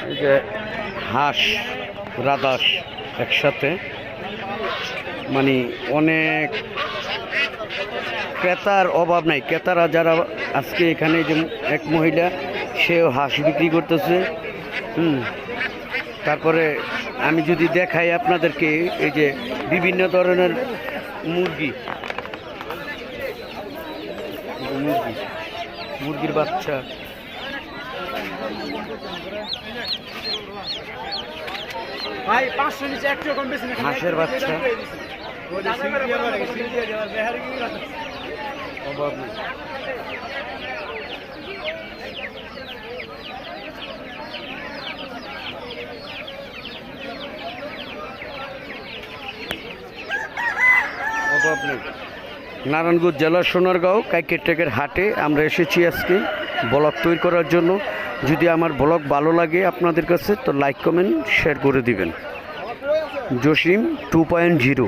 এই যে হাঁস রাজহাঁস একসাথে, মানে অনেক ক্রেতার অভাব নাই। ক্রেতারা যারা আজকে এখানে যে এক মহিলা সেও হাঁস বিক্রি করতেছে। তারপরে আমি যদি দেখাই আপনাদেরকে, এই যে বিভিন্ন ধরনের মুরগি, মুরগির বাচ্চা, হাঁসের বাচ্চা, অভাব নেই। নারায়ণগঞ্জ জেলার সোনারগাঁও কাইকেরটেকের হাটে আমরা এসেছি আজকে ব্লগ তৈরি করার জন্য। যদি আমার ব্লগ ভালো লাগে আপনাদের কাছে, তো লাইক কমেন্ট শেয়ার করে দিবেন। জসিম 2.0।